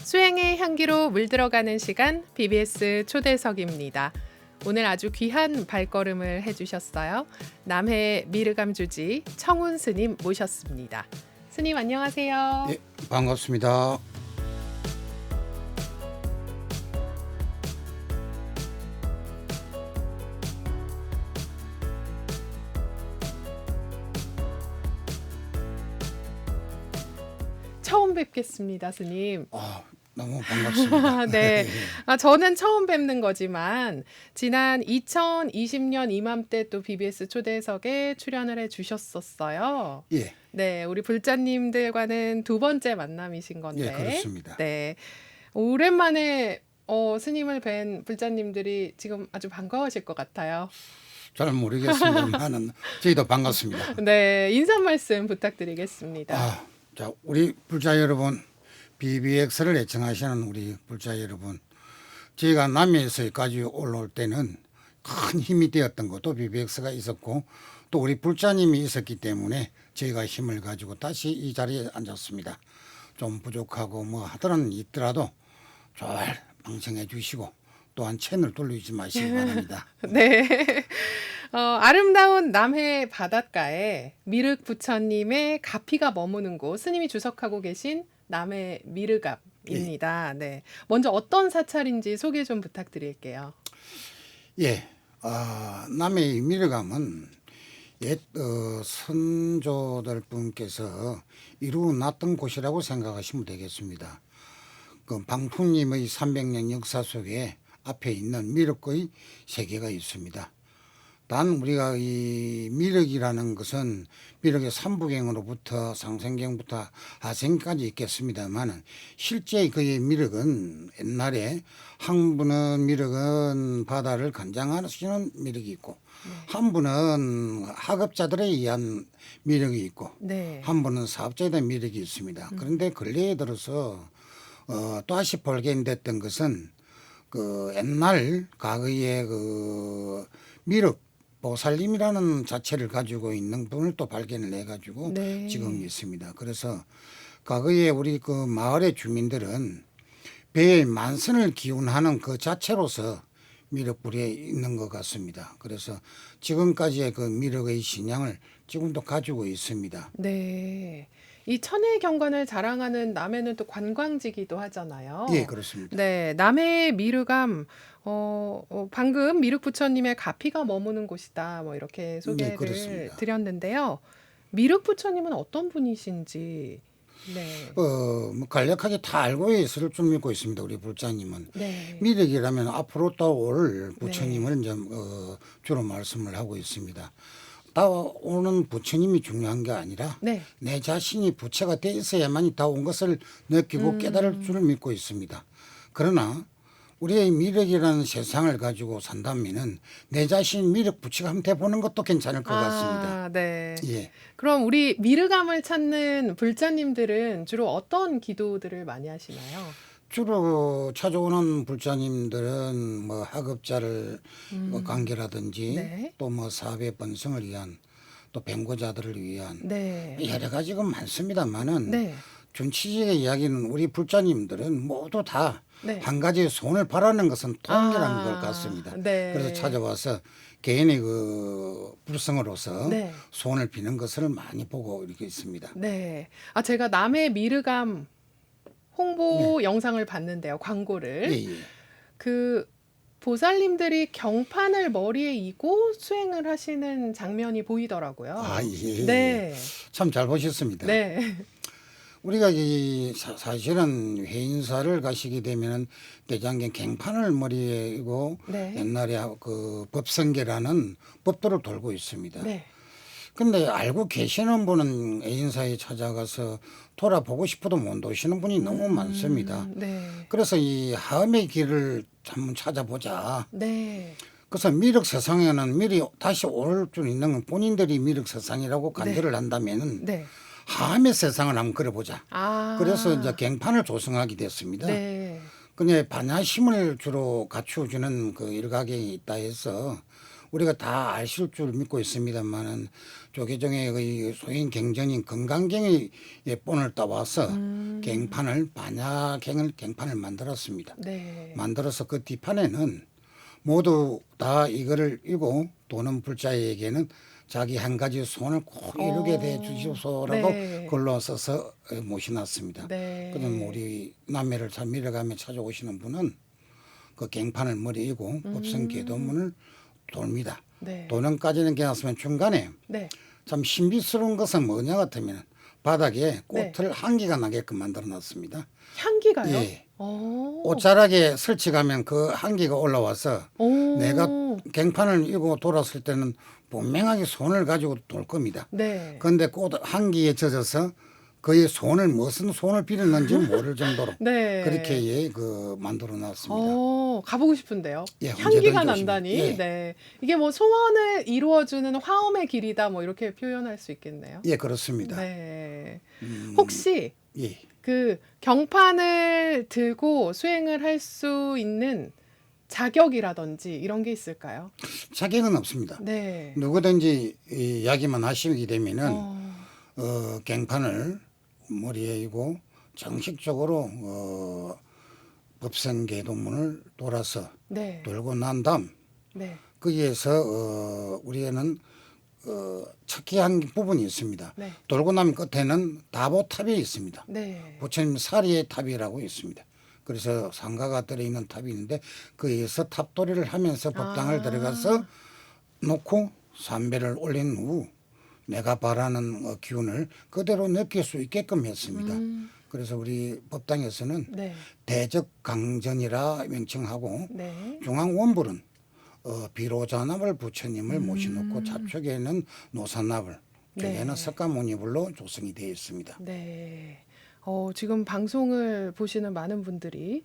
수행의 향기로 물들어가는 시간 BBS 초대석입니다. 오늘 아주 귀한 발걸음을 해주셨어요. 남해 미르감 주지 청운 스님 모셨습니다. 스님 안녕하세요. 예, 반갑습니다. 처음 뵙겠습니다, 스님. 너무 반갑습니다. 네. 저는 처음 뵙는 거지만 지난 2020년 이맘때 또 BBS 초대석에 출연을 해주셨었어요. 예, 네, 우리 불자님들과는 두 번째 만남이신 건데. 예, 그렇습니다. 네, 오랜만에 스님을 뵌 불자님들이 지금 아주 반가우실 것 같아요. 잘 모르겠습니다만은 저희도 반갑습니다. 네, 인사 말씀 부탁드리겠습니다. 자, 우리 불자 여러분, BBX를 애청하시는 우리 불자 여러분, 저희가 남해에서 여기까지 올라올 때는 큰 힘이 되었던 것도 BBX가 있었고 또 우리 불자님이 있었기 때문에 저희가 힘을 가지고 다시 이 자리에 앉았습니다. 좀 부족하고 뭐 하더라는 있더라도 잘 방청해 주시고 또한 채널 돌리지 마시기 바랍니다. 네. 아름다운 남해 바닷가에 미륵 부처님의 가피가 머무는 곳, 스님이 주석하고 계신 남해 미르갑입니다. 네. 먼저 어떤 사찰인지 소개 좀 부탁드릴게요. 예, 남해 미르감은 옛 선조들 분께서 이루어놨던 곳이라고 생각하시면 되겠습니다. 그 방풍님의 300년 역사 속에 앞에 있는 미륵의 세계가 있습니다. 단 우리가 이 미륵이라는 것은 미륵의 삼부경으로부터 상생경부터 하생까지 있겠습니다만 실제 그의 미륵은 옛날에 한 분은 미륵은 바다를 관장하시는 미륵이 있고 한 분은 학업자들에 의한 미륵이 있고 네. 한 분은 사업자에 대한 미륵이 있습니다. 그런데 근래에 들어서 또다시 발견됐던 것은 그 옛날 과거의 그 미륵 보살님이라는 자체를 가지고 있는 분을 또 발견을 해가지고 네. 지금 있습니다. 그래서 과거에 우리 그 마을의 주민들은 배의 만선을 기운하는 그 자체로서 미륵불에 있는 것 같습니다. 그래서 지금까지의 그 미륵의 신앙을 지금도 가지고 있습니다. 네. 이 천혜 경관을 자랑하는 남해는 또 관광지기도 하잖아요. 예, 그렇습니다. 네, 남해 미르감 방금 미륵 부처님의 가피가 머무는 곳이다. 뭐 이렇게 소개를 그렇습니다. 드렸는데요. 미륵 부처님은 어떤 분이신지. 네. 뭐 간략하게 다 알고 있을 줄 믿고 있습니다. 우리 불자님은. 네. 미륵이라면 앞으로 떠올 부처님을 이제 주로 말씀을 하고 있습니다. 따오는 부처님이 중요한 게 아니라 네. 내 자신이 부처가 돼 있어야만이 다 온 것을 느끼고 깨달을 줄 믿고 있습니다. 그러나 우리의 미륵이라는 세상을 가지고 산다면은 내 자신 미륵 부처가 한번 돼보는 것도 괜찮을 것 같습니다. 네. 예. 그럼 우리 미르감을 찾는 불자님들은 주로 어떤 기도들을 많이 하시나요? 주로 찾아오는 불자님들은 뭐 학업자를 뭐 관계라든지 네. 또 뭐 사업의 번성을 위한 또 병고자들을 위한 네. 여러 가지가 많습니다만은 네. 전체적인 이야기는 우리 불자님들은 모두 다 네. 한 가지 소원을 바라는 것은 동일한 것 같습니다. 네. 그래서 찾아와서 개인의 그 불성으로서 네. 소원을 비는 것을 많이 보고 이렇게 있습니다. 네. 제가 남해 미르감 홍보 영상을 봤는데요. 광고를. 예, 예. 그 보살님들이 경판을 머리에 이고 수행을 하시는 장면이 보이더라고요. 예. 네. 참 잘 보셨습니다. 네. 우리가 이 사실은 회인사를 가시게 되면은 대장경 갱판을 머리에 이고 네. 옛날에 그 법성계라는 법도를 돌고 있습니다. 네. 근데 알고 계시는 분은 애인사에 찾아가서 돌아보고 싶어도 못 오시는 분이 너무 많습니다. 네. 그래서 이 하음의 길을 한번 찾아보자. 네. 그래서 미륵 세상에는 미리 다시 올 줄 있는 건 본인들이 미륵 세상이라고 간절을 한다면은 네. 하음의 세상을 한번 그려보자. 그래서 이제 갱판을 조성하게 됐습니다. 네. 근데 반야심을 주로 갖추어주는 그 일가경이 있다 해서 우리가 다 아실 줄 믿고 있습니다만은 조계종의 그 소인 갱전인 건강경의 본을 따와서 갱판을 갱판을 만들었습니다. 네. 만들어서 그 뒷판에는 모두 다 이거를 읽고 도는 불자에게는 자기 한 가지 소원을 꼭 이루게 돼 주시옵소서라고 네. 글로 써서 모셔놨습니다. 네. 그럼 우리 남해를 잘 밀어가며 찾아오시는 분은 그 갱판을 머리에 이고 법성 계도문을 돕니다. 네. 도는까지는 괜찮으면 중간에 네. 참 신비스러운 것은 뭐냐 같으면 바닥에 꽃을 네. 향기가 나게끔 만들어 놨습니다. 향기가요? 예. 오. 옷자락에 설치가면 그 향기가 올라와서 오. 내가 갱판을 이고 돌았을 때는 분명하게 손을 가지고 돌 겁니다. 네. 그런데 꽃 향기에 젖어서 그의 손을 무슨 손을 빌었는지 모를 정도로 네. 그렇게 예, 그 만들어 놨습니다. 가보고 싶은데요. 예, 향기가 언제든지 난다니. 오시면. 예. 네. 이게 뭐 소원을 이루어주는 화엄의 길이다 뭐 이렇게 표현할 수 있겠네요. 예, 그렇습니다. 네. 혹시 예. 그 경판을 들고 수행을 할 수 있는 자격이라든지 이런 게 있을까요? 자격은 없습니다. 네. 누구든지 이 이야기만 하시게 되면은 어, 갱판을 머리에 이고 정식적으로 법성계도문을 돌아서 네. 돌고 난 다음 네. 거기에서 우리는 척기한 부분이 있습니다. 네. 돌고 나면 끝에는 다보탑이 있습니다. 네. 부처님 사리의 탑이라고 있습니다. 그래서 상가가 들어있는 탑이 있는데 거기에서 탑돌이를 하면서 법당을 들어가서 놓고 삼배를 올린 후 내가 바라는 기운을 그대로 느낄 수 있게끔 했습니다. 그래서 우리 법당에서는 네. 대적강전이라 명칭하고 네. 중앙원불은 비로자나불 부처님을 모셔놓고 잡초계에는 노산나불, 격에는 네. 석가모니불로 조성이 되어 있습니다. 네. 지금 방송을 보시는 많은 분들이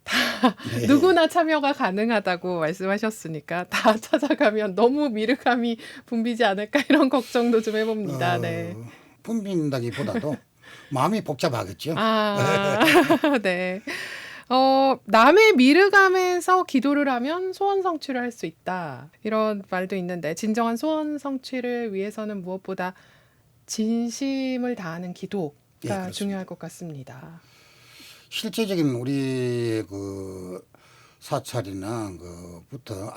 다 네. 누구나 참여가 가능하다고 말씀하셨으니까 다 찾아가면 너무 미륵함이 붐비지 않을까 이런 걱정도 좀 해봅니다. 네. 붐빈다기보다도 마음이 복잡하겠죠. 아, 네. 남의 미르감에서 기도를 하면 소원 성취를 할 수 있다. 이런 말도 있는데 진정한 소원 성취를 위해서는 무엇보다 진심을 다하는 기도가 예, 그렇습니다. 중요할 것 같습니다. 실제적인 우리 그 사찰이나 그부터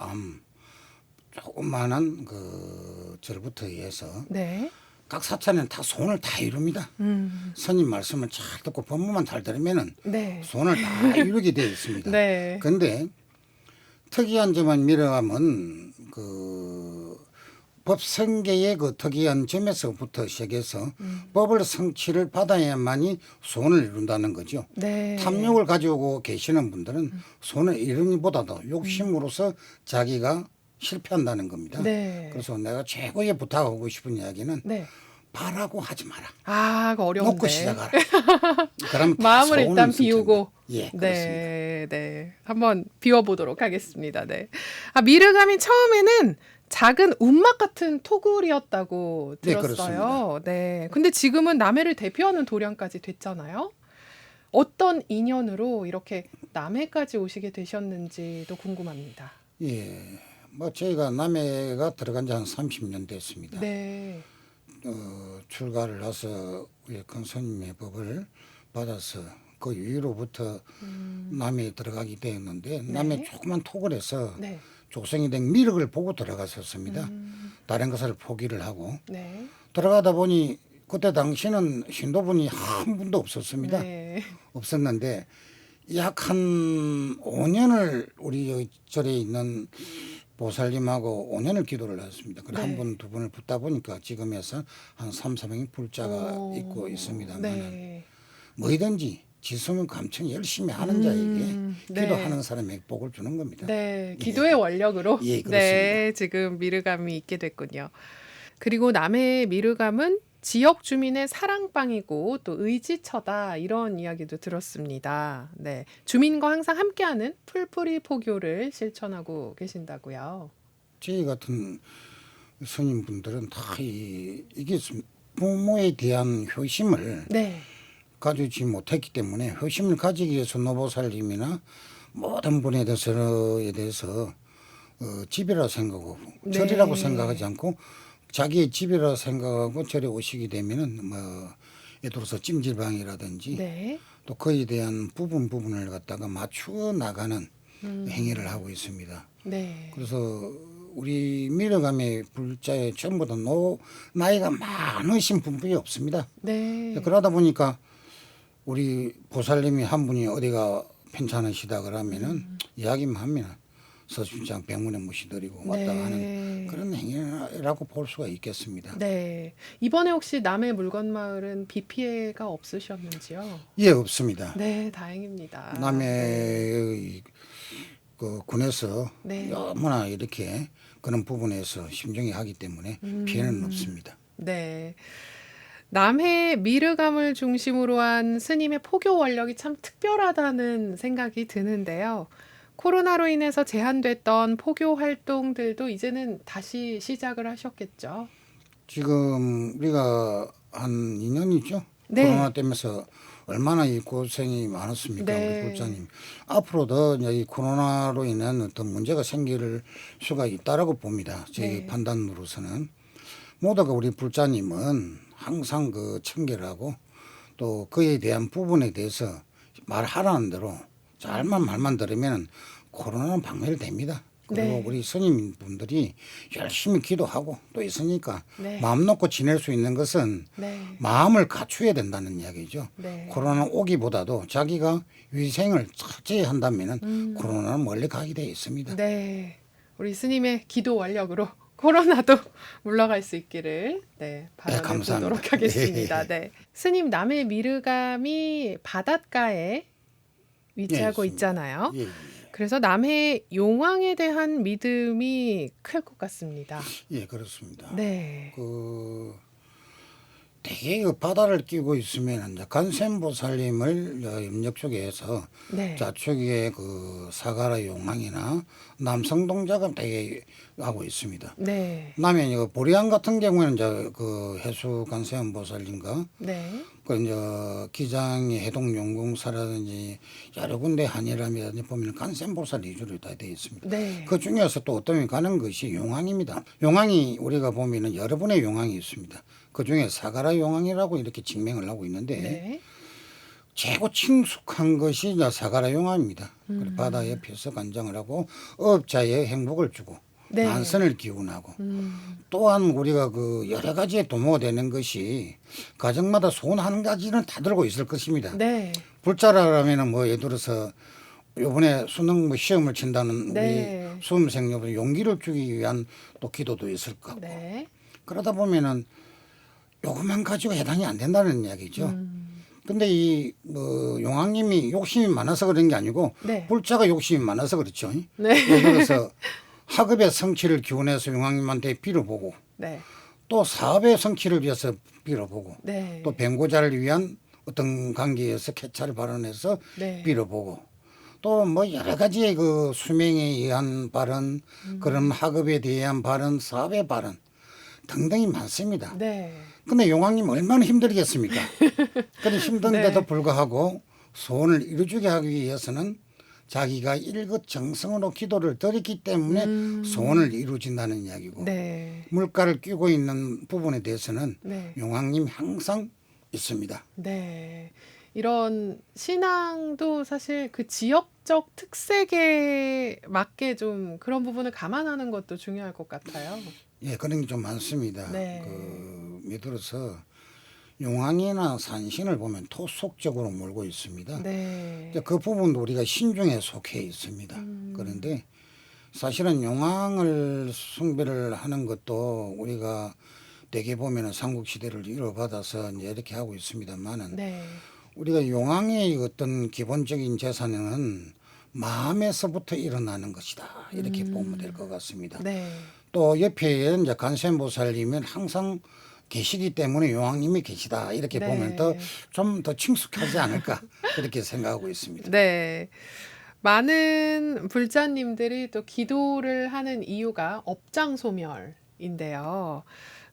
조그마한 그 절부터 해서 네. 각 사찰에는 다 손을 다 이룹니다. 스님 말씀을 잘 듣고 법문만 잘 들으면은 네. 손을 다 이루게 되어 있습니다. 네. 그런데 특이한 점은 미뤄가면 그 법성계의 그 특이한 점에서부터 시작해서 법을 성취를 받아야만이 손을 이룬다는 거죠. 네. 탐욕을 가지고 계시는 분들은 손을 이루기보다도 욕심으로서 자기가 실패한다는 겁니다. 네. 그래서 내가 최고의 부탁하고 싶은 이야기는 네. 바라고 하지 마라. 아, 그 어려운데. 놓고 시작하라. 그럼 다 마음을 소원을 일단 성취한다. 비우고. 예, 그렇습니다. 네, 네. 한번 비워보도록 하겠습니다. 네. 미르감이 처음에는 작은 움막 같은 토굴이었다고 네, 들었어요. 네. 근데 지금은 남해를 대표하는 도량까지 됐잖아요. 어떤 인연으로 이렇게 남해까지 오시게 되셨는지도 궁금합니다. 예, 뭐 저희가 남해가 들어간 지 한 30년 됐습니다. 네. 출가를 해서 우리 큰 스님의 법을 받아서 그 이후로부터 남해에 들어가게 되었는데 남해 조그만 토굴에서 네. 조성이 된 미륵을 보고 들어갔었습니다. 다른 것을 포기를 하고 네. 들어가다 보니 그때 당시는 신도분이 한 분도 없었습니다. 네. 없었는데 약 한 5년을 우리 여기 절에 있는 보살님하고 5년을 기도를 했습니다. 그래 네. 한 분, 두 분을 붙다 보니까 지금에서 한 3, 4명이 불자가 있고 있습니다만 네. 뭐든지 지수면 감청 열심히 하는 자에게 네. 기도하는 사람에게 복을 주는 겁니다. 네, 기도의 원력으로 예, 그렇습니다. 네, 지금 미르감이 있게 됐군요. 그리고 남해의 미르감은 지역 주민의 사랑방이고 또 의지처다 이런 이야기도 들었습니다. 네, 주민과 항상 함께하는 풀뿌리 포교를 실천하고 계신다고요. 저희 같은 스님분들은 다 이게 부모에 대한 효심을 네, 가지지 못했기 때문에 효심을 가지기 위해서 노보살님이나 모든 분에 대해서 집이라 생각하고 네. 절이라고 생각하지 않고 자기의 집이라 생각하고 절에 오시게 되면은 뭐 예를 들어서 찜질방이라든지 네. 또 그에 대한 부분을 갖다가 맞추어 나가는 행위를 하고 있습니다. 네. 그래서 우리 미르감의 불자에 전부 다 나이가 많으신 분들이 없습니다. 네. 그러다 보니까 우리 보살님이 한 분이 어디가 편찮으시다 그러면은 이야기만 하면 서준장 병원에 모시드리고 왔다 네. 하는 그런 행위라고 볼 수가 있겠습니다. 네. 이번에 혹시 남해 물건마을은 비 피해가 없으셨는지요? 예, 없습니다. 네, 다행입니다. 네. 남해의 그 군에서 네. 너무나 이렇게 그런 부분에서 심정이 하기 때문에 피해는 없습니다. 네. 남해 미르감을 중심으로 한 스님의 포교 원력이 참 특별하다는 생각이 드는데요. 코로나로 인해서 제한됐던 포교 활동들도 이제는 다시 시작을 하셨겠죠. 지금 우리가 한 2년이죠. 네. 코로나 때문에서 얼마나 이 고생이 많았습니까, 네. 우리 불자님. 앞으로 더 이제 이 코로나로 인한 어떤 문제가 생길 수가 있다라고 봅니다. 제 네. 판단으로서는 모두가 우리 불자님은 항상 그 청결하고 또 그에 대한 부분에 대해서 말하라는 대로 잘만 말만 들으면 코로나는 박멸됩니다. 그리고 네. 우리 스님분들이 열심히 기도하고 또 있으니까 네. 마음 놓고 지낼 수 있는 것은 네. 마음을 갖추어야 된다는 이야기죠. 네. 코로나 오기보다도 자기가 위생을 철저히 한다면 코로나는 멀리 가게 되어 있습니다. 네. 우리 스님의 기도 원력으로 코로나도 물러갈 수 있기를 바라보도록 감사합니다. 하겠습니다. 네. 스님 남해 미르감이 바닷가에 위치하고 예, 있잖아요. 예, 그래서 남해 용왕에 대한 믿음이 클 것 같습니다. 예, 그렇습니다. 네. 그 되게 그 바다를 끼고 있으면 이제 관세음보살님을 염력 쪽에 해서 네. 좌측에 그 사가라 용왕이나 남성동자가 되게 하고 있습니다. 네. 남해 이거 보리안 같은 경우에는 이제 그 해수 관세음보살님과 네. 그 이제 기장이 해동용궁사라든지 여러 군데 한일암이라든지 보면 관세음보살 위주로 다 되어 있습니다. 네. 그 중에서 또 어떤 가는 것이 용왕입니다. 용왕이 우리가 보면은 여러 분의 용왕이 있습니다. 그 중에 사가라 용왕이라고 이렇게 직명을 하고 있는데 네. 최고 친숙한 것이 이제 사가라 용왕입니다. 그리고 바다 옆에서 관장을 하고 업자의 행복을 주고 네. 만선을 기운하고 또한 우리가 그 여러 가지의 도모가 되는 것이 가정마다 소원 한 가지는 다 들고 있을 것입니다. 네. 불자라면은 뭐 예를 들어서 요번에 수능 뭐 시험을 친다는 네. 우리 수험생 여러분 용기를 주기 위한 또 기도도 있을 것 같고 네. 그러다 보면은 요것만 가지고 해당이 안 된다는 이야기죠. 근데 이 뭐 용왕님이 욕심이 많아서 그런 게 아니고 네. 불자가 욕심이 많아서 그렇죠. 네. 예를 들어서 학업의 성취를 기원해서 용왕님한테 빌어보고 네. 또 사업의 성취를 위해서 빌어보고 네. 또 변고자를 위한 어떤 관계에서 개차를 발언해서 네. 빌어보고 또 뭐 여러 가지의 그 수명에 의한 발언 그런 학업에 대한 발언 사업의 발언 등등이 많습니다. 네. 근데 용왕님 얼마나 힘들겠습니까? 그런 힘든데도 네. 불구하고 소원을 이루어주게 하기 위해서는 자기가 일거정성으로 기도를 드렸기 때문에 소원을 이루어진다는 이야기고 네. 물가를 끼고 있는 부분에 대해서는 네. 용왕님 항상 있습니다. 네. 이런 신앙도 사실 그 지역적 특색에 맞게 좀 그런 부분을 감안하는 것도 중요할 것 같아요. 예, 그런 게 좀 많습니다. 네. 예를 들어서 용왕이나 산신을 보면 토속적으로 몰고 있습니다. 네. 이제 그 부분도 우리가 신중에 속해 있습니다. 그런데 사실은 용왕을 숭배를 하는 것도 우리가 대개 보면은 삼국시대를 이어받아서 이제 이렇게 하고 있습니다만은 네. 우리가 용왕의 어떤 기본적인 재산은 마음에서부터 일어나는 것이다. 이렇게 보면 될 것 같습니다. 네. 또 옆에 이제 관세음보살님은 항상 계시기 때문에 용왕님이 계시다. 이렇게 네. 보면 좀 더 친숙하지 않을까 그렇게 생각하고 있습니다. 네. 많은 불자님들이 또 기도를 하는 이유가 업장소멸인데요.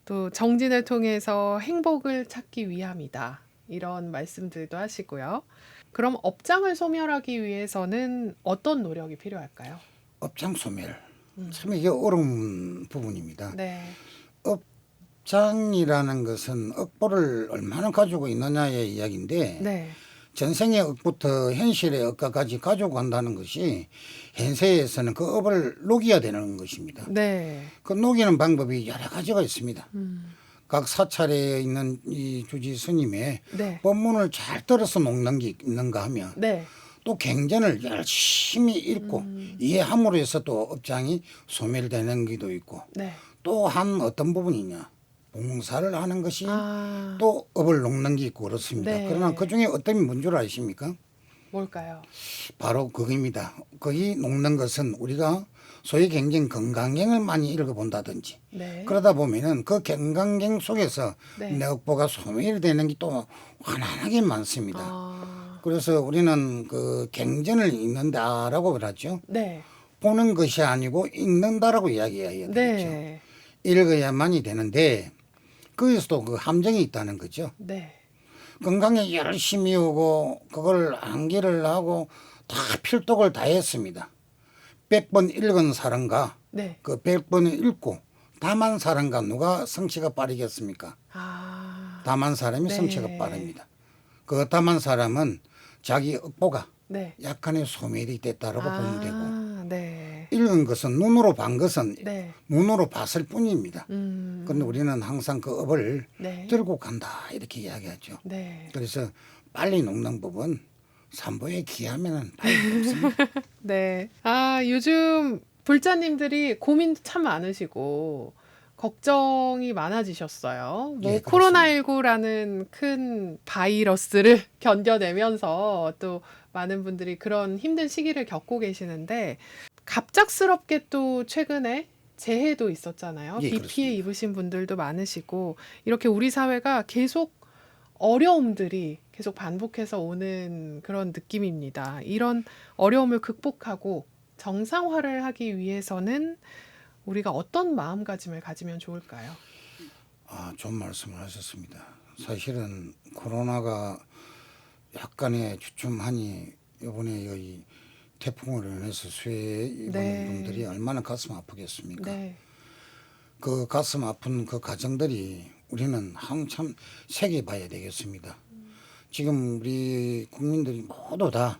또 정진을 통해서 행복을 찾기 위함이다. 이런 말씀들도 하시고요. 그럼 업장을 소멸하기 위해서는 어떤 노력이 필요할까요? 업장소멸. 참 이게 어려운 부분입니다. 네. 업장이라는 것은 업보를 얼마나 가지고 있느냐의 이야기인데 네. 전생의 업부터 현실의 업까지 가지고 간다는 것이 현세에서는 그 업을 녹여야 되는 것입니다. 네. 그 녹이는 방법이 여러 가지가 있습니다. 각 사찰에 있는 이 주지 스님의 네. 법문을 잘 들어서 녹는 게 있는가 하면 네. 또 경전을 열심히 읽고 이해함으로 해서 또 업장이 소멸되는 게도 있고 네. 또한 어떤 부분이냐 봉사를 하는 것이 아, 또 업을 녹는 게 있고 그렇습니다. 네. 그러나 그중에 어떤 뭔 줄 아십니까? 뭘까요? 바로 그겁니다. 거기 녹는 것은 우리가 소위 경전 건강경을 많이 읽어본다든지 네. 그러다 보면은 그 건강경 속에서 네. 내 업보가 소멸이 되는 게 또 환하게 많습니다. 아, 그래서 우리는 그 경전을 읽는다라고 그러죠. 네. 보는 것이 아니고 읽는다라고 이야기해야 되겠죠. 네. 읽어야만이 되는데 거기서도 그 함정이 있다는 거죠. 네. 건강에 열심히 오고 그걸 암기를 하고 다 필독을 다 했습니다. 100번 읽은 사람과 네. 그 100번을 읽고 다만 사람과 누가 성취가 빠르겠습니까? 아, 다만 사람이 네. 성취가 빠릅니다. 그 다만 사람은 자기 업보가 네. 약간의 소멸이 됐다라고 보면 되고 아, 네. 읽은 것은 눈으로 본 것은 네. 눈으로 봤을 뿐입니다. 음, 그런데 우리는 항상 그 업을 네. 들고 간다 이렇게 이야기하죠. 네. 그래서 빨리 녹는 법은 삼보에 기하면은 빨리 녹습니다. 네. 아, 요즘 불자님들이 고민도 참 많으시고 걱정이 많아지셨어요. 뭐 예, 코로나19라는 큰 바이러스를 견뎌내면서 또 많은 분들이 그런 힘든 시기를 겪고 계시는데 갑작스럽게 또 최근에 재해도 있었잖아요. 예, 비 피해 그렇습니다. 입으신 분들도 많으시고 이렇게 우리 사회가 계속 어려움들이 계속 반복해서 오는 그런 느낌입니다. 이런 어려움을 극복하고 정상화를 하기 위해서는 우리가 어떤 마음가짐을 가지면 좋을까요? 아, 좋은 말씀을 하셨습니다. 사실은 코로나가 약간의 주춤하니 이번에 이 태풍으로 인해서 수해 입은 네. 분들이 얼마나 가슴 아프겠습니까? 네. 그 가슴 아픈 그 가정들이 우리는 한참 새겨봐야 되겠습니다. 지금 우리 국민들이 모두 다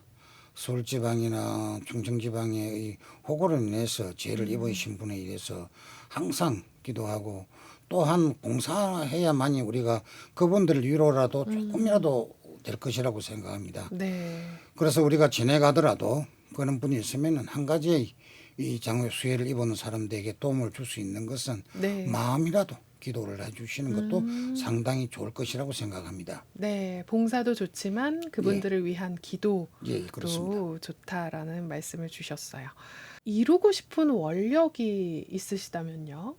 서울지방이나 충청지방의 호구로 인해서 죄를 입으신 분에 의해서 항상 기도하고 또한 봉사해야만이 우리가 그분들 위로라도 조금이라도 될 것이라고 생각합니다. 네. 그래서 우리가 지내가더라도 그런 분이 있으면 한 가지의 이 장외 수해를 입은 사람들에게 도움을 줄 수 있는 것은 네. 마음이라도 기도를 해주시는 것도 상당히 좋을 것이라고 생각합니다. 네. 봉사도 좋지만 그분들을 위한 기도도 예, 그렇습니다. 좋다라는 말씀을 주셨어요. 이루고 싶은 원력이 있으시다면요?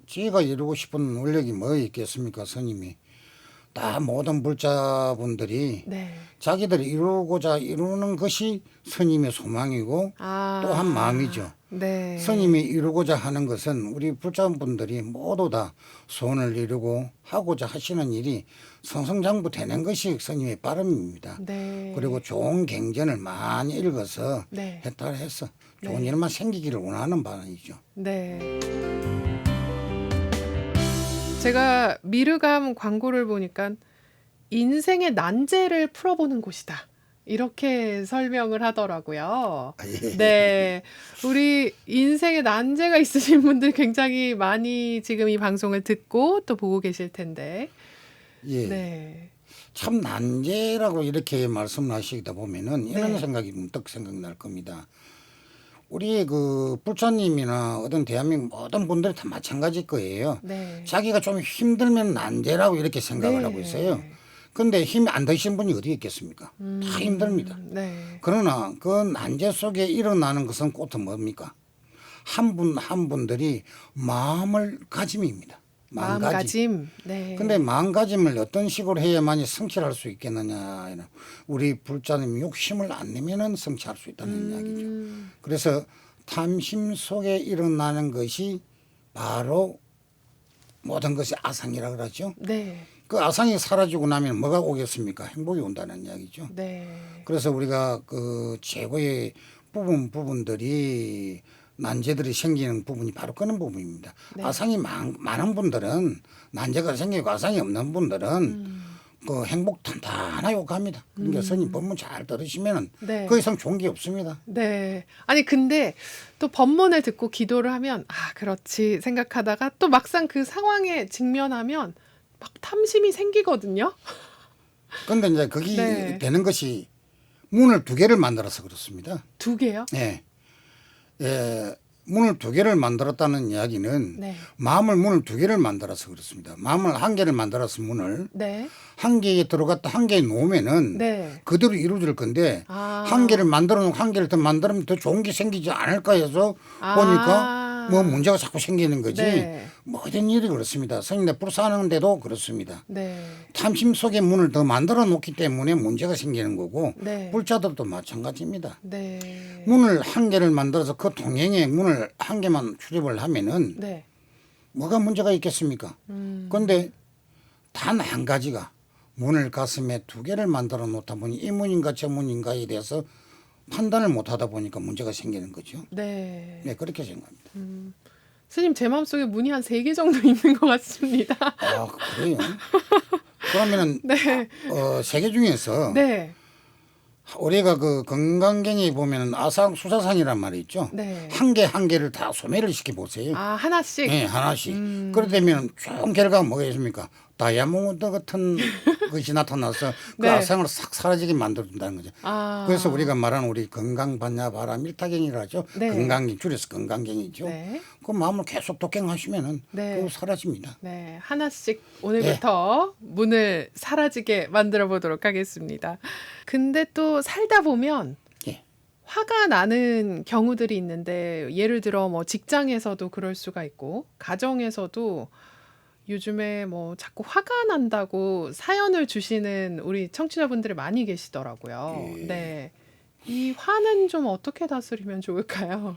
제가 이루고 싶은 원력이 뭐 있겠습니까, 스님이? 다 모든 불자분들이 네. 자기들이 이루고자 이루는 것이 스님의 소망이고 아. 또한 마음이죠. 네. 스님이 이루고자 하는 것은 우리 불자분들이 모두 다 소원을 이루고 하고자 하시는 일이 성성장부되는 것이 스님의 바람입니다. 네. 그리고 좋은 경전을 많이 읽어서 네. 해탈해서 좋은 네. 일만 생기기를 원하는 바람이죠. 네. 제가 미르감 광고를 보니까 인생의 난제를 풀어보는 곳이다. 이렇게 설명을 하더라고요. 아, 예. 네. 우리 인생에 난제가 있으신 분들 굉장히 많이 지금 이 방송을 듣고 또 보고 계실 텐데. 예. 네. 참 난제라고 이렇게 말씀하시다 보면은 이런 네. 생각이 문득 생각날 겁니다. 우리 그 불자님이나 어떤 대한민국 모든 분들이 다 마찬가지일 거예요. 네. 자기가 좀 힘들면 난제라고 이렇게 생각을 네. 하고 있어요. 근데 힘이 안 드신 분이 어디 있겠습니까? 다 힘듭니다. 네. 그러나 그 난제 속에 일어나는 것은 꼭 뭡니까? 한 분 한 분들이 마음을 가짐입니다. 마음가짐. 마음가짐. 네. 근데 마음가짐을 어떤 식으로 해야만이 성취할 수 있겠느냐. 우리 불자님 욕심을 안 내면은 성취할 수 있다는 이야기죠. 그래서 탐심 속에 일어나는 것이 바로 모든 것이 아상이라 그러죠. 네. 그 아상이 사라지고 나면 뭐가 오겠습니까? 행복이 온다는 이야기죠. 네. 그래서 우리가 그 최고의 부분들이 난제들이 생기는 부분이 바로 그런 부분입니다. 네. 아상이 많은 분들은 난제가 생기고 아상이 없는 분들은 그 행복 탄탄하게 갑니다. 그러니까 스님 법문 잘 들으시면은 네. 그 이상 좋은 게 없습니다. 네. 아니 근데 또 법문을 듣고 기도를 하면 아 그렇지 생각하다가 또 막상 그 상황에 직면하면 막 탐심이 생기거든요. 근데 이제 거기 네. 되는 것이 문을 두 개를 만들어서 그렇습니다. 두 개요? 예. 예, 문을 두 개를 만들었다는 이야기는 네. 마음을 문을 두 개를 만들어서 그렇습니다. 마음을 한 개를 만들어서 문을 네. 한 개에 들어갔다 한 개에 놓으면은 네. 그대로 이루어질 건데 아. 한 개를 만들어 놓고 한 개를 더 만들면 더 좋은 게 생기지 않을까 해서 아. 보니까 뭐 문제가 자꾸 생기는 거지. 네. 모든 일이 그렇습니다. 성인들 불사하는데도 그렇습니다. 네. 탐심 속에 문을 더 만들어 놓기 때문에 문제가 생기는 거고 네. 불자들도 마찬가지입니다. 네. 문을 한 개를 만들어서 그 통행에 문을 한 개만 출입을 하면은 네. 뭐가 문제가 있겠습니까? 그런데 단 한 가지가 문을 가슴에 두 개를 만들어 놓다 보니 이 문인가 저 문인가에 대해서 판단을 못 하다 보니까 문제가 생기는 거죠. 네. 네, 그렇게 생각합니다. 스님 제 마음속에 문이 한 3개 정도 있는 것 같습니다. 아, 그래요? 그러면은 네. 세 개 중에서 네. 우리가 그 건강경에 보면은 아상 수사상이란 말이 있죠. 네. 한 개 한 개를 다 소매를 시켜 보세요. 아 하나씩. 네, 하나씩. 그러되면 총 결과가 뭐가 있습니까? 다이아몬드 같은 것이 나타나서 그 네. 아상을 싹 사라지게 만들어준다는 거죠. 아. 그래서 우리가 말하는 우리 건강반야바람 일타경이라 하죠. 네. 건강경 줄여서 건강경이죠. 네. 그 마음을 계속 독경하시면은 네. 그거 사라집니다. 네, 하나씩 오늘부터 문을 사라지게 만들어 보도록 하겠습니다. 근데 또 살다 보면 예. 화가 나는 경우들이 있는데 예를 들어 뭐 직장에서도 그럴 수가 있고 가정에서도 요즘에 뭐 자꾸 화가 난다고 사연을 주시는 우리 청취자분들이 많이 계시더라고요. 예. 네. 이 화는 좀 어떻게 다스리면 좋을까요?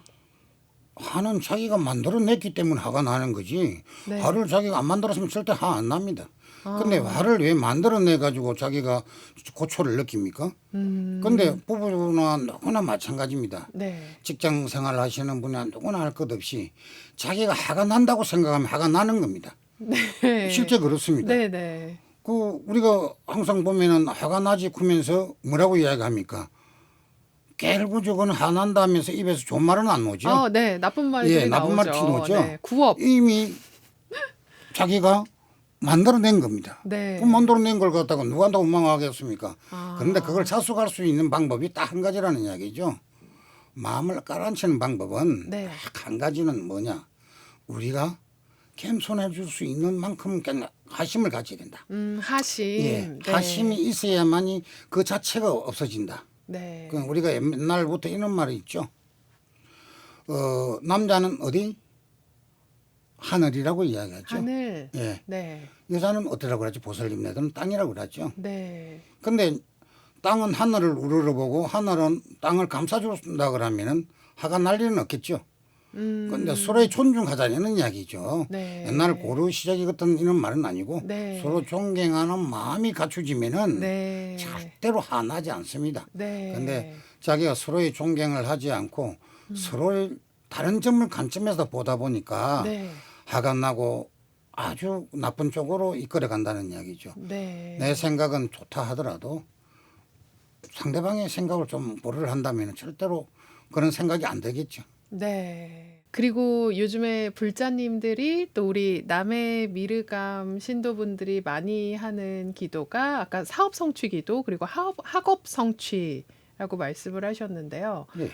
화는 자기가 만들어냈기 때문에 화가 나는 거지. 네. 화를 자기가 안 만들었으면 절대 화 안 납니다. 아. 근데 화를 왜 만들어내 가지고 자기가 고초를 느낍니까? 근데 부부나 누구나 마찬가지입니다. 네. 직장 생활 하시는 분이나 누구나 할 것 없이 자기가 화가 난다고 생각하면 화가 나는 겁니다. 네. 실제 그렇습니다. 네, 네. 그 우리가 항상 보면은 화가 나지 그러면서 뭐라고 이야기합니까? 깨르고저건 화난다 하면서 입에서 좋은 말은 안 나오죠. 아, 네. 나쁜 말들이 예, 나쁜 말 나오죠. 피우죠. 네. 구업. 이미 자기가 만들어낸 겁니다. 네. 그 만들어낸 걸 갖다가 누가 더 원망하겠습니까? 아. 그런데 그걸 자숙할 수 있는 방법이 딱 한 가지라는 이야기죠. 마음을 깔아앉히는 방법은 네. 딱 한 가지는 뭐냐? 우리가 겸손해 줄 수 있는 만큼 하심을 가져야 된다. 하심. 예, 네. 하심이 있어야만이 그 자체가 없어진다. 네. 그 우리가 옛날부터 이런 말이 있죠. 남자는 어디? 하늘이라고 이야기하죠. 하늘. 예. 네. 여자는 어디라고 그러죠? 보살님네들은 땅이라고 그러죠. 네. 근데 땅은 하늘을 우러러보고 하늘은 땅을 감싸준다 그러면은 화가 날 일은 없겠죠. 근데 서로의 존중하자는 이야기죠. 네. 옛날 고려 시작이 같은 이런 말은 아니고 네. 서로 존경하는 마음이 갖춰지면은 네. 절대로 화나지 않습니다. 네. 근데 자기가 서로의 존경을 하지 않고 서로의 다른 점을 관점에서 보다 보니까 네. 화가 나고 아주 나쁜 쪽으로 이끌어 간다는 이야기죠. 네. 내 생각은 좋다 하더라도 상대방의 생각을 좀 고려를 한다면 절대로 그런 생각이 안 되겠죠. 네. 그리고 요즘에 불자님들이 또 우리 남해 미르감 신도분들이 많이 하는 기도가 아까 사업 성취 기도 그리고 학업 성취라고 말씀을 하셨는데요. 예,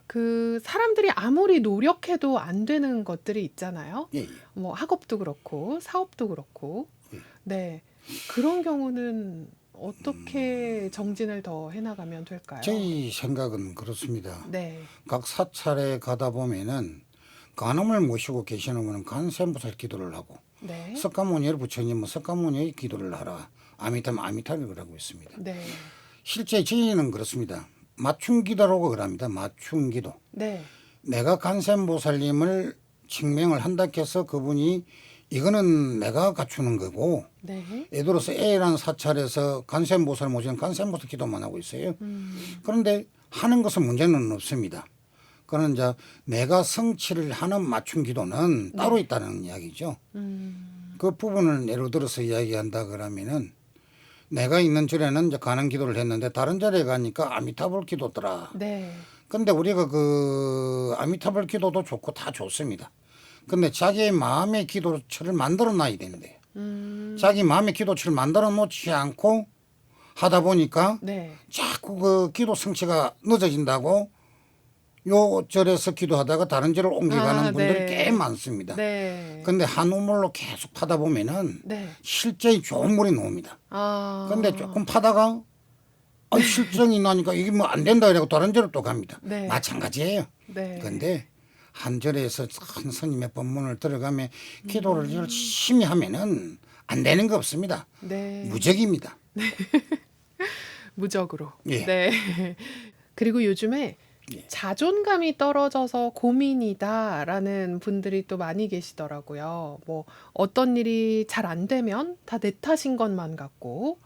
그 사람들이 아무리 노력해도 안 되는 것들이 있잖아요. 예, 예. 뭐 학업도 그렇고 사업도 그렇고. 예. 네. 그런 경우는 어떻게 정진을 더 해나가면 될까요? 저희 생각은 그렇습니다. 네. 각 사찰에 가다 보면은 간음을 모시고 계시는 분은 간세음보살 기도를 하고 네. 석가모니를 부처님은 석가모니의 기도를 하라. 아미타면 아미타를 하고 있습니다. 네. 실제 저희는 그렇습니다. 맞춤 기도라고 그럽니다. 맞춤 기도. 네. 내가 간세음보살님을 증명을 한다 해서 그분이 이거는 내가 갖추는 거고 네. 예를 들어서 A라는 사찰에서 간세음보살 모시는 간세음보살 기도만 하고 있어요. 그런데 하는 것은 문제는 없습니다. 그는 이제 내가 성취를 하는 맞춤 기도는 따로 있다는 이야기죠. 그 부분을 예로 들어서 이야기한다 그러면은 내가 있는 절에는 이제 가는 기도를 했는데 다른 절에 가니까 아미타불 기도더라. 네. 근데 우리가 그 아미타불 기도도 좋고 다 좋습니다. 근데 자기의 마음의 기도처를 만들어 놔야 되는데요. 자기 마음의 기도처를 만들어 놓지 않고 하다 보니까 네. 자꾸 그 기도 성취가 늦어진다고 요 절에서 기도하다가 다른 절을 옮겨가는 아, 분들이 네. 꽤 많습니다. 네. 근데 한 우물로 계속 파다 보면은 네. 실제의 좋은 물이 나옵니다. 아. 근데 조금 파다가 실정이 나니까 이게 뭐 안 된다 그래고 다른 절로 또 갑니다. 네. 마찬가지예요. 네. 근데 한 절에서 큰 스님의 법문을 들어가며 기도를 열심히 하면은 안 되는 거 없습니다. 네. 무적입니다. 무적으로. 예. 네. 그리고 요즘에 자존감이 떨어져서 고민이다라는 분들이 또 많이 계시더라고요. 뭐 어떤 일이 잘 안 되면 다 내 탓인 것만 같고,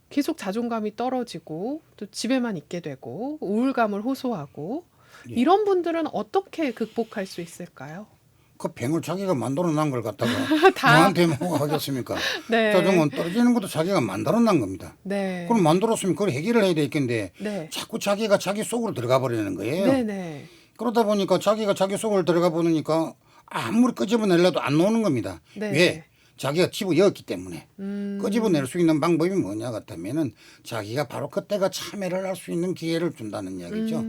계속 자존감이 떨어지고 또 집에만 있게 되고 우울감을 호소하고 이런 분들은 어떻게 극복할 수 있을까요? 그 병을 자기가 만들어 놓은 걸 갖다가 다. 누구한테 뭐 하겠습니까? 네. 자존감 떨어지는 것도 자기가 만들어 놓은 겁니다. 네. 그럼 만들었으면 그걸 해결을 해야 되겠는데 네. 자꾸 자기가 자기 속으로 들어가 버리는 거예요. 네네. 그러다 보니까 자기가 자기 속으로 들어가 보니까 아무리 끄집어내려도 안 나오는 겁니다. 네. 왜? 자기가 집어였기 때문에. 음. 끄집어낼 수 있는 방법이 뭐냐 같으면은 자기가 바로 그때가 참여를 할 수 있는 기회를 준다는 이야기죠.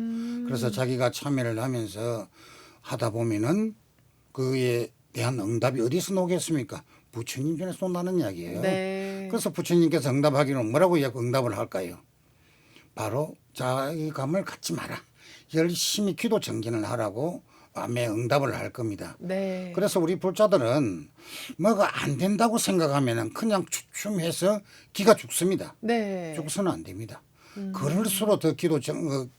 그래서 자기가 참여를 하면서 하다 보면은 그에 대한 응답이 어디서 나오겠습니까? 부처님 전에서 온다는 이야기예요. 네. 그래서 부처님께서 응답하기는 뭐라고 응답을 할까요? 바로 자기감을 갖지 마라. 열심히 기도 정진을 하라고 마음에 응답을 할 겁니다. 네. 그래서 우리 불자들은 뭐가 안 된다고 생각하면 그냥 주춤해서 기가 죽습니다. 네. 죽어서는 안 됩니다. 그럴수록 더 기도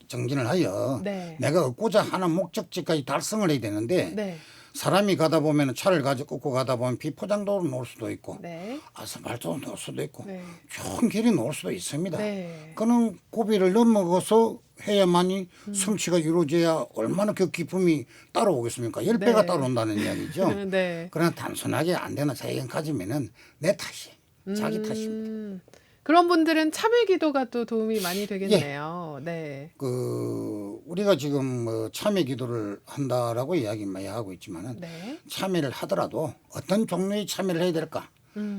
정진을 하여 네. 내가 얻고자 하는 목적지까지 달성을 해야 되는데 네. 사람이 가다 보면 차를 가지고 꽂고 가다 보면 비포장도로 놓을 수도 있고 네. 아스팔트로 놓을 수도 있고 네. 좋은 길이 놓을 수도 있습니다. 네. 그는 고비를 넘어가서 해야만이 성취가 이루어져야 얼마나 그 기쁨이 따라오겠습니까? 10배가 네. 따라온다는 이야기죠. 네. 그러나 단순하게 안 되는 자기가 가지면은 내 탓이 자기 탓입니다. 그런 분들은 참회 기도가 또 도움이 많이 되겠네요. 네. 그 우리가 지금 뭐 참회 기도를 한다라고 이야기 많이 하고 있지만은 네. 참회를 하더라도 어떤 종류의 참회를 해야 될까?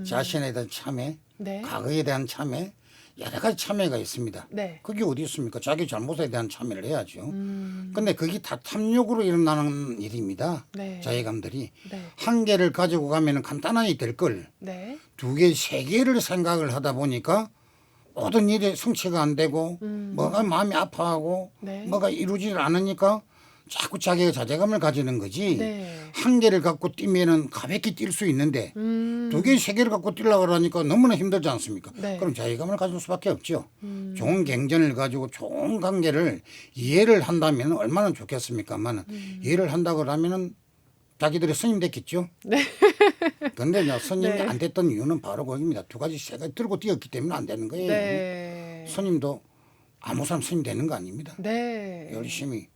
자신에 대한 참회, 네. 과거에 대한 참회, 여러 가지 참회가 있습니다. 네. 그게 어디 있습니까? 자기 잘못에 대한 참회를 해야죠. 근데 그게 다 탐욕으로 일어나는 일입니다. 네. 자의감들이 네. 한 개를 가지고 가면은 간단하게 될 걸 네. 두 개, 세 개를 생각을 하다 보니까 모든 일이 성취가 안 되고 뭐가 마음이 아파하고 네. 뭐가 이루지를 않으니까 자꾸 자기가 자괴감을 가지는 거지. 네. 한 개를 갖고 뛰면은 가볍게 뛸 수 있는데 두 개, 세 개를 갖고 뛰려고 그러니까 너무나 힘들지 않습니까? 네. 그럼 자괴감을 가질 수밖에 없죠. 좋은 경전을 가지고 좋은 관계를 이해를 한다면 얼마나 좋겠습니까만 이해를 한다고 하면은 자기들이 스님 됐겠죠. 네. 근데 스님이 네. 안 됐던 이유는 바로 거기입니다. 두 가지, 세 가지 들고 뛰었기 때문에 안 되는 거예요. 네. 스님도 아무 사람 스님 되는 거 아닙니다. 네. 열심히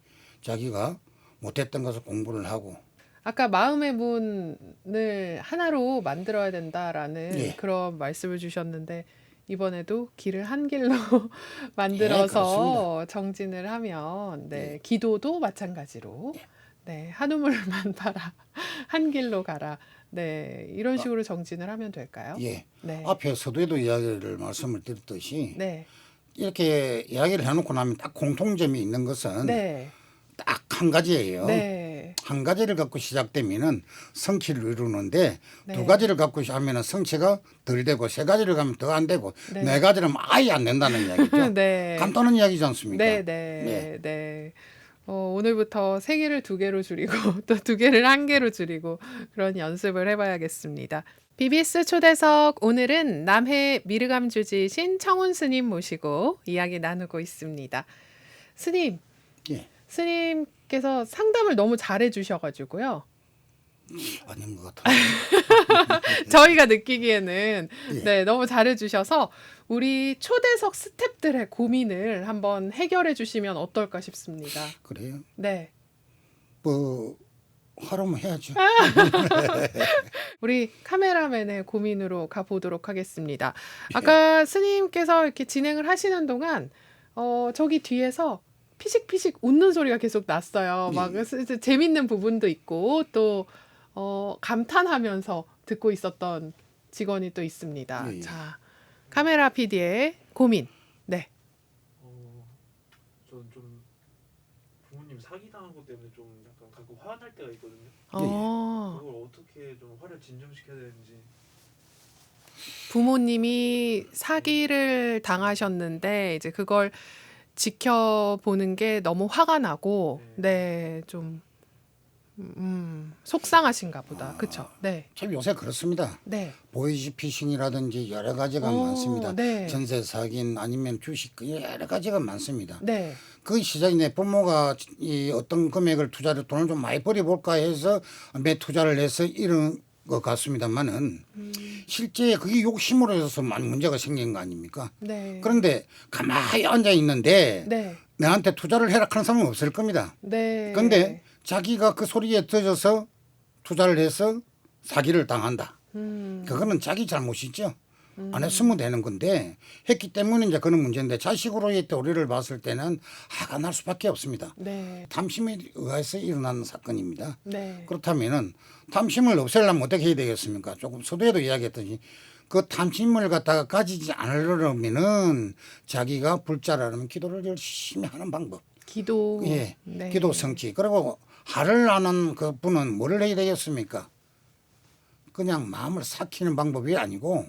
자기가 못했던 것을 공부를 하고 아까 마음의 문을 하나로 만들어야 된다라는 예. 그런 말씀을 주셨는데 이번에도 길을 한 길로 만들어서 정진을 하면 네, 기도도 마찬가지로 네, 한 우물만 봐라. 한 길로 가라. 네, 이런 식으로 정진을 하면 될까요? 예. 네. 앞에 서두에도 이야기를 말씀을 드렸듯이 네. 이렇게 이야기를 해놓고 나면 딱 공통점이 있는 것은 네. 딱 한 가지예요. 네. 한 가지를 갖고 시작되면은 성취를 이루는데 네. 두 가지를 갖고 하면은 성취가 덜 되고 세 가지를 가면 더 안 되고 네. 네 가지를 하면 아예 안 된다는 이야기죠. 네. 간단한 이야기지 않습니까? 네, 네, 네. 오늘부터 세 개를 두 개로 줄이고 또 두 개를 한 개로 줄이고 그런 연습을 해봐야겠습니다. BBS 초대석 오늘은 남해 미르감 주지신 청운 스님 모시고 이야기 나누고 있습니다. 스님, 예. 스님께서 상담을 너무 잘해 주셔가지고요. 아닌 것 같아요. 저희가 느끼기에는 예. 네, 너무 잘해 주셔서 우리 초대석 스탭들의 고민을 한번 해결해 주시면 어떨까 싶습니다. 그래요. 네. 뭐 하라면 해야죠. 우리 카메라맨의 고민으로 가보도록 하겠습니다. 아까 스님께서 이렇게 진행을 하시는 동안 저기 뒤에서 피식피식 웃는 소리가 계속 났어요. 막 재밌는 부분도 있고 또 감탄하면서 듣고 있었던 직원이 또 있습니다. 예. 자, 카메라 PD의 고민. 네. 저는 좀 부모님 사기 당한 것 때문에 좀 약간 가끔 화가 날 때가 있거든요. 그걸 어떻게 좀 화를 진정시켜야 되는지. 부모님이 사기를 당하셨는데 이제 그걸 지켜보는 게 너무 화가 나고 네, 좀 속상하신가 보다. 그렇죠? 네. 참 요새 그렇습니다. 네. 보이스피싱이라든지 여러 가지가 많습니다. 네. 전세 사기인 아니면 주식 여러 가지가 많습니다. 네. 그 시작이 내 부모가 이 어떤 금액을 투자를 돈을 좀 많이 벌여볼까 해서 매 투자를 해서 이런 것 같습니다만은 실제 그게 욕심으로 해서 많은 문제가 생긴 거 아닙니까? 네. 그런데 가만히 앉아 있는데 네. 내한테 투자를 해라 하는 사람은 없을 겁니다. 네. 그런데 자기가 그 소리에 터져서 투자를 해서 사기를 당한다. 그거는 자기 잘못이죠. 안 했으면 되는 건데 했기 때문에 이제 그런 문제인데 자식으로의 도리를 봤을 때는 화가 날 수밖에 없습니다. 네. 탐심에 의해서 일어난 사건입니다. 네. 그렇다면은 탐심을 없애려면 어떻게 해야 되겠습니까? 조금 서두에도 이야기했더니 그 탐심을 갖다가 가지지 않으려면은 자기가 불자라면 기도를 열심히 하는 방법. 기도. 예, 네. 기도 성취. 그리고 화를 나는 그 분은 뭐를 해야 되겠습니까? 그냥 마음을 삭히는 방법이 아니고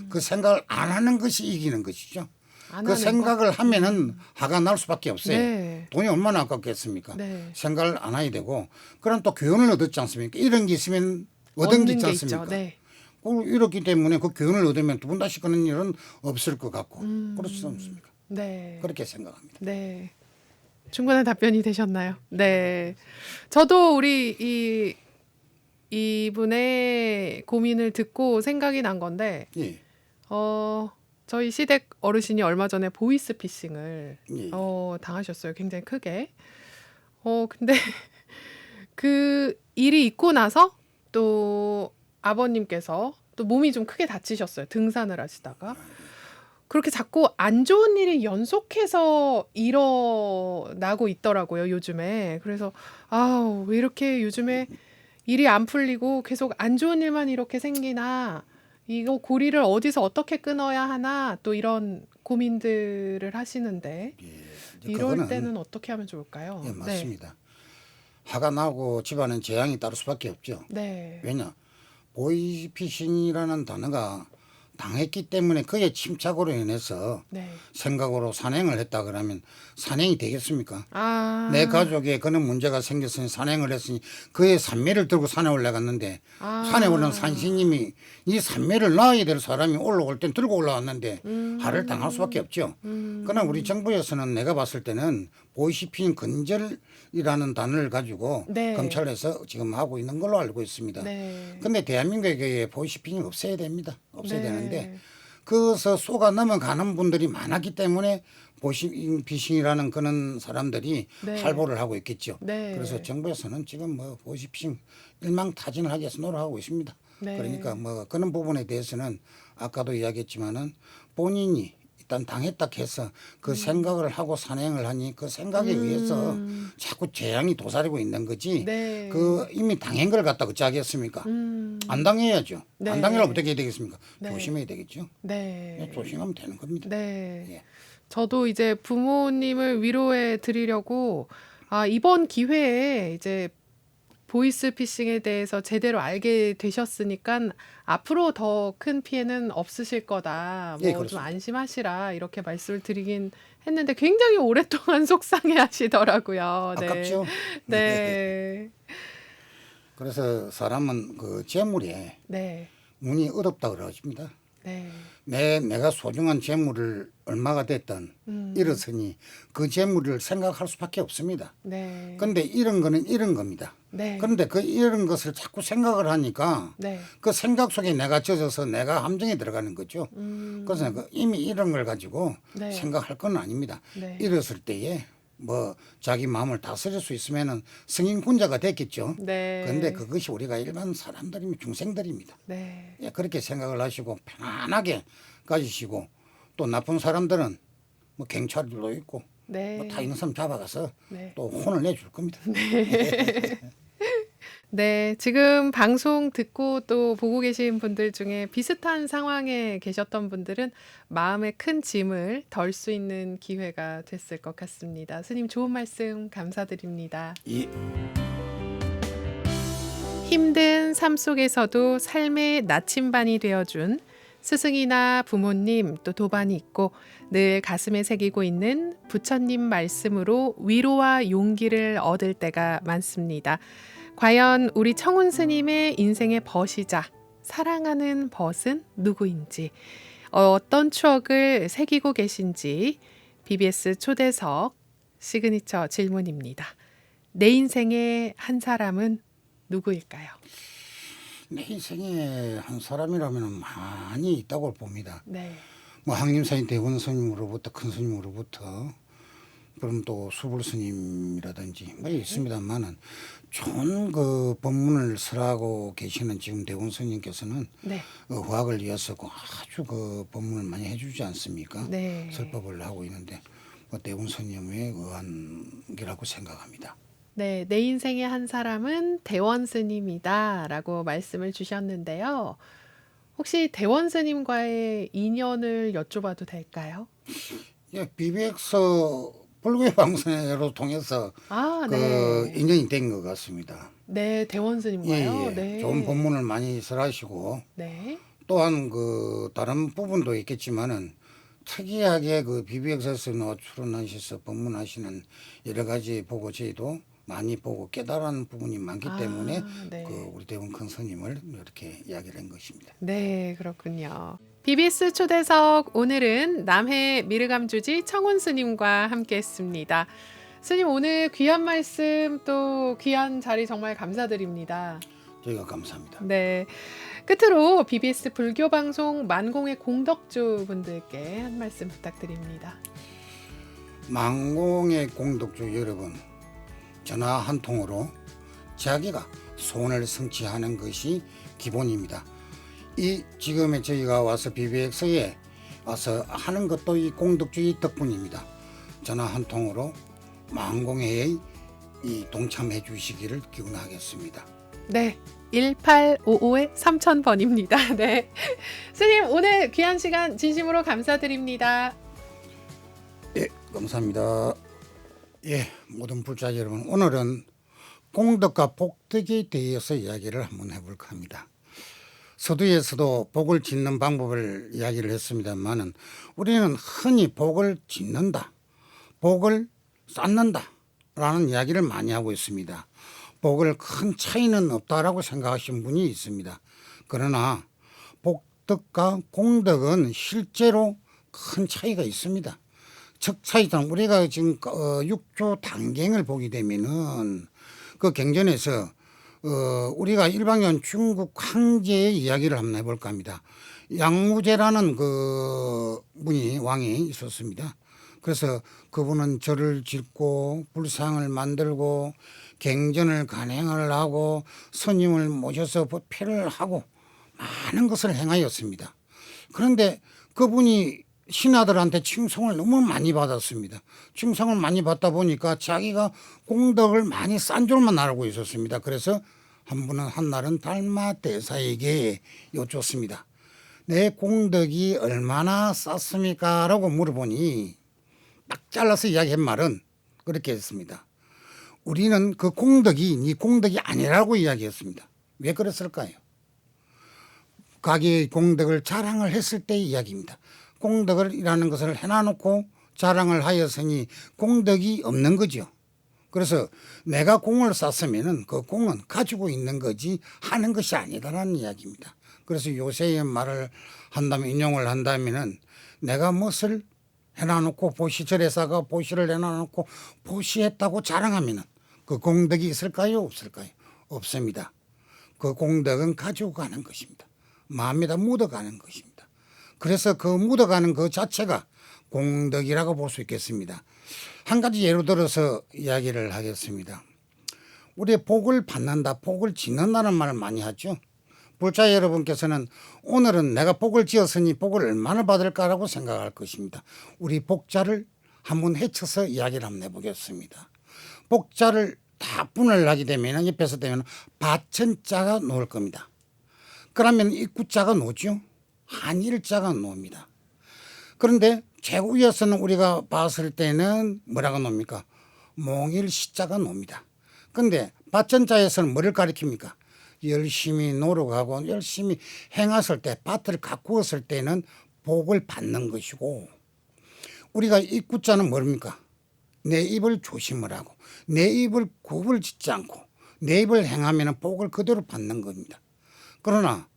그 생각을 안 하는 것이 이기는 것이죠. 안 그 하는 생각을 하면은 화가 날 수밖에 없어요. 네. 돈이 얼마나 아깝겠습니까? 네. 생각을 안 해야 되고 그럼 또 교훈을 얻었지 않습니까? 이런 게 있으면 얻은 게 있지 게 않습니까? 있죠. 네. 이렇기 때문에 그 교훈을 얻으면 두 번 다시 그런 일은 없을 것 같고 그렇지 않습니까? 네. 그렇게 생각합니다. 네. 충분한 답변이 되셨나요? 네. 저도 우리 이분의 고민을 듣고 생각이 난 건데, 예. 저희 시댁 어르신이 얼마 전에 보이스피싱을 예. 당하셨어요. 굉장히 크게. 근데 그 일이 있고 나서 또 아버님께서 또 몸이 좀 크게 다치셨어요. 등산을 하시다가. 그렇게 자꾸 안 좋은 일이 연속해서 일어나고 있더라고요, 요즘에. 그래서 왜 이렇게 요즘에 일이 안 풀리고 계속 안 좋은 일만 이렇게 생기나, 이거 고리를 어디서 어떻게 끊어야 하나, 또 이런 고민들을 하시는데 이럴 그거는 때는 어떻게 하면 좋을까요? 예, 맞습니다. 화가 나고 집안은 재앙이 따를 수밖에 없죠. 네. 왜냐? 보이스피싱이라는 단어가 당했기 때문에 그의 침착으로 인해서 네. 생각으로 산행을 했다 그러면 산행이 되겠습니까? 내 가족에 그런 문제가 생겼으니 산행을 했으니 그의 산매를 들고 산에 올라갔는데 산에 올라간 산신님이 이 산매를 놔야 될 사람이 올라올 땐 들고 올라왔는데 화를 당할 수밖에 없죠. 그러나 우리 정부에서는 내가 봤을 때는 보이스피싱 근절이라는 단어를 가지고 네. 검찰에서 지금 하고 있는 걸로 알고 있습니다. 네. 근데 대한민국에 보이스피싱이 없어야 됩니다. 없어야 네. 되는데 그래서 속아 넘어가는 분들이 많았기 때문에 보이스피싱이라는 그런 사람들이 네. 활보를 하고 있겠죠. 네. 그래서 정부에서는 지금 뭐 보이스피싱 일망타진을 하기 위해서 노력하고 있습니다. 네. 그러니까 뭐 그런 부분에 대해서는 아까도 이야기했지만은 본인이 일단 당했다 해서 그 생각을 하고 산행을 하니 그 생각에 의해서 자꾸 재앙이 도사리고 있는 거지. 네. 그 이미 당한 걸 갖다 어찌하겠습니까? 안 당해야죠. 네. 안 당하려면 어떻게 해야 되겠습니까? 네. 조심해야 되겠죠. 네. 조심하면 되는 겁니다. 네. 예. 저도 이제 부모님을 위로해 드리려고 이번 기회에 이제 보이스피싱에 대해서 제대로 알게 되셨으니까 앞으로 더 큰 피해는 없으실 거다. 예, 뭐 좀 그렇습니다. 안심하시라 이렇게 말씀을 드리긴 했는데 굉장해 오랫동안 속상해 하시더라고요. 네. 아깝죠. 네. 그래서 사람은 그 재물에 네. 운이 어렵다 그러십니다. 네. 내가 소중한 재물을 얼마가 됐든 잃었으니 그 재물을 생각할 수밖에 없습니다. 네. 그런데 이런 거는 이런 겁니다. 네. 그런데 그 이런 것을 자꾸 생각을 하니까 네. 그 생각 속에 내가 젖어서 내가 함정에 들어가는 거죠. 그래서 이미 이런 걸 가지고 네. 생각할 건 아닙니다. 네. 이랬을 때에 뭐 자기 마음을 다스릴 수 있으면은 성인 군자가 됐겠죠. 네. 그런데 그것이 우리가 일반 사람들이면 중생들입니다. 네. 예, 그렇게 생각을 하시고 편안하게 가지시고 또 나쁜 사람들은 뭐 경찰들도 있고 네. 뭐 다 있는 사람 잡아가서 네. 또 혼을 내줄 겁니다. 네, 지금 방송 듣고 또 보고 계신 분들 중에 비슷한 상황에 계셨던 분들은 마음의 큰 짐을 덜 수 있는 기회가 됐을 것 같습니다. 스님 좋은 말씀 감사드립니다. 이 힘든 삶 속에서도 삶의 나침반이 되어준 스승이나 부모님 또 도반이 있고 늘 가슴에 새기고 있는 부처님 말씀으로 위로와 용기를 얻을 때가 많습니다. 과연 우리 청운 스님의 인생의 벗이자 사랑하는 벗은 누구인지 어떤 추억을 새기고 계신지 BBS 초대석 시그니처 질문입니다. 내 인생의 한 사람은 누구일까요? 내 인생에 한 사람이라면 많이 있다고 봅니다. 네. 뭐 항림사인 대원 스님으로부터 큰 스님으로부터 그럼 또 수불 스님이라든지 뭐 있습니다만은 좋은 그 법문을 설하고 계시는 지금 대원 스님께서는 네. 화학을 이어서 아주 그 법문을 많이 해주지 않습니까? 네. 설법을 하고 있는데 뭐 대원 스님에 의한 게라고 생각합니다. 네, 내 인생의 한 사람은 대원 스님이다라고 말씀을 주셨는데요. 혹시 대원 스님과의 인연을 여쭤봐도 될까요? 예, BBX 불교의 방송으로 통해서 아, 그 네. 인연이 된 것 같습니다. 네, 대원 예, 스님과요. 예. 네. 좋은 법문을 많이 설하시고 네. 또한 그 다른 부분도 있겠지만은 특이하게 그 BBX에서 출연하셔서 법문하시는 여러 가지 보고 저희도 많이 보고 깨달은 부분이 많기 때문에 네. 그 우리 대원 큰 스님을 이렇게 이야기를 한 것입니다. 네, 그렇군요. BBS 초대석 오늘은 남해 미르감 주지 청운 스님과 함께했습니다. 스님 오늘 귀한 말씀 또 귀한 자리 정말 감사드립니다. 저희가 감사합니다. 네. 끝으로 BBS 불교 방송 만공의 공덕주 분들께 한 말씀 부탁드립니다. 만공의 공덕주 여러분, 전화 한 통으로 자기가 소원을 성취하는 것이 기본입니다. 이 지금의 저희가 와서 BBX에 와서 하는 것도 이 공덕주의 덕분입니다. 전화 한 통으로 만공회에 이 동참해 주시기를 기원하겠습니다. 네. 1855의 3000번입니다. 네. 스님 오늘 귀한 시간 진심으로 감사드립니다. 예, 감사합니다. 예, 모든 불자 여러분, 오늘은 공덕과 복덕에 대해서 이야기를 한번 해볼까 합니다. 서두에서도 복을 짓는 방법을 이야기를 했습니다만은 우리는 흔히 복을 짓는다, 복을 쌓는다 라는 이야기를 많이 하고 있습니다. 복을 큰 차이는 없다라고 생각하시는 분이 있습니다. 그러나 복덕과 공덕은 실제로 큰 차이가 있습니다. 즉 차이점, 우리가 지금 6조 단경을 보게 되면은 그 경전에서 우리가 일방연 중국 황제의 이야기를 한번 해볼까 합니다. 양무제라는 그 분이 왕이 있었습니다. 그래서 그분은 절을 짓고 불상을 만들고 경전을 간행을 하고 스님을 모셔서 법회를 하고 많은 것을 행하였습니다. 그런데 그분이 신하들한테 칭송을 너무 많이 받았습니다. 칭송을 많이 받다 보니까 자기가 공덕을 많이 싼 줄만 알고 있었습니다. 그래서 한 분은 한날은 달마 대사에게 여쭙습니다. 내 공덕이 얼마나 쌌습니까? 라고 물어보니 딱 잘라서 이야기한 말은 그렇게 했습니다. 우리는 그 공덕이 네 공덕이 아니라고 이야기했습니다. 왜 그랬을까요? 자기의 공덕을 자랑을 했을 때의 이야기입니다. 공덕이라는 것을 해놔놓고 자랑을 하였으니 공덕이 없는 거죠. 그래서 내가 공을 쌌으면은 그 공은 가지고 있는 거지 하는 것이 아니다라는 이야기입니다. 그래서 요새의 말을 한다면 인용을 한다면은 내가 무엇을 해놔놓고 보시절에사가 보시를 해놔놓고 보시했다고 자랑하면은 그 공덕이 있을까요? 없을까요? 없습니다. 그 공덕은 가지고 가는 것입니다. 마음에다 묻어가는 것입니다. 그래서 그 묻어가는 그 자체가 공덕이라고 볼 수 있겠습니다. 한 가지 예로 들어서 이야기를 하겠습니다. 우리 복을 받는다, 복을 짓는다는 말을 많이 하죠. 불자 여러분께서는 오늘은 내가 복을 지었으니 복을 얼마나 받을까라고 생각할 것입니다. 우리 복자를 한번 헤쳐서 이야기를 한번 해보겠습니다. 복자를 다 분을 하게 되면 옆에서 되면 바천자가 놓을 겁니다. 그러면 입구자가 놓죠. 한일자가 놓습니다. 그런데 최고 위에서는 우리가 봤을 때는 뭐라고 놓습니까? 몽일시자가 놓습니다. 그런데 밭전자에서는 뭐를 가리킵니까? 열심히 노력하고 열심히 행했을 때 밭을 가꾸었을 때는 복을 받는 것이고, 우리가 입구자는 뭡니까? 내 입을 조심을 하고 내 입을 굽을 짓지 않고 내 입을 행하면 복을 그대로 받는 겁니다. 그러나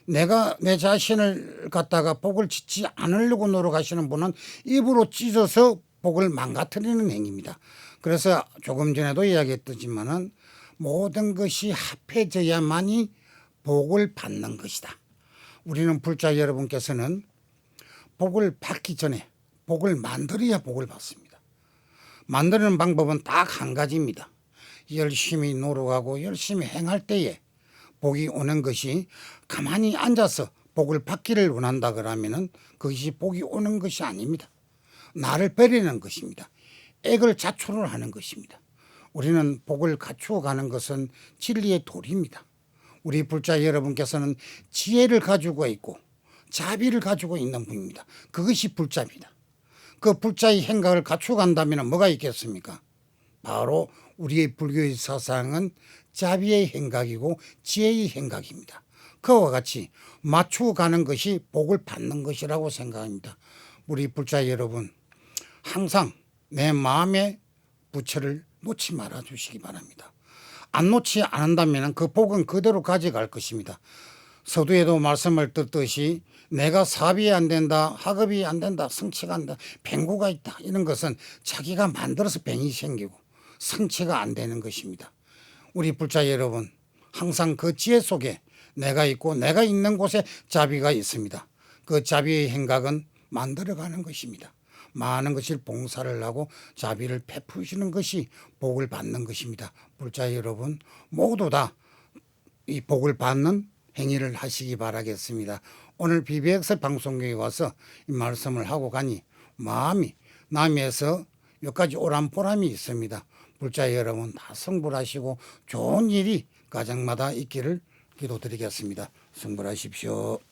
내가 내 자신을 갖다가 복을 짓지 않으려고 노력하시는 분은 입으로 찢어서 복을 망가뜨리는 행위입니다. 그래서 조금 전에도 이야기했지만은 모든 것이 합해져야만이 복을 받는 것이다. 우리는 불자 여러분께서는 복을 받기 전에 복을 만들어야 복을 받습니다. 만드는 방법은 딱 한 가지입니다. 열심히 노력하고 열심히 행할 때에 복이 오는 것이, 가만히 앉아서 복을 받기를 원한다 그러면은 그것이 복이 오는 것이 아닙니다. 나를 버리는 것입니다. 액을 자초를 하는 것입니다. 우리는 복을 갖추어 가는 것은 진리의 도리입니다. 우리 불자 여러분께서는 지혜를 가지고 있고 자비를 가지고 있는 분입니다. 그것이 불자입니다. 그 불자의 행각을 갖추어 간다면 뭐가 있겠습니까? 바로 우리의 불교의 사상은 자비의 행각이고 지혜의 행각입니다. 그와 같이 맞추어 가는 것이 복을 받는 것이라고 생각합니다. 우리 불자 여러분, 항상 내 마음의 부처를 놓지 말아 주시기 바랍니다. 안 놓지 않는다면 그 복은 그대로 가져갈 것입니다. 서두에도 말씀을 듣듯이 내가 사업이 안 된다, 학업이 안 된다, 성취가 안 된다, 뱅구가 있다, 이런 것은 자기가 만들어서 뱅이 생기고 성취가 안 되는 것입니다. 우리 불자 여러분, 항상 그 지혜 속에 내가 있고 내가 있는 곳에 자비가 있습니다. 그 자비의 행각은 만들어가는 것입니다. 많은 것을 봉사를 하고 자비를 베푸시는 것이 복을 받는 것입니다. 불자 여러분, 모두 다 이 복을 받는 행위를 하시기 바라겠습니다. 오늘 BBX 방송국에 와서 이 말씀을 하고 가니 마음이 남에서 여기까지 오란 보람이 있습니다. 불자 여러분, 다 성불하시고 좋은 일이 가정마다 있기를 기도드리겠습니다. 성불하십시오.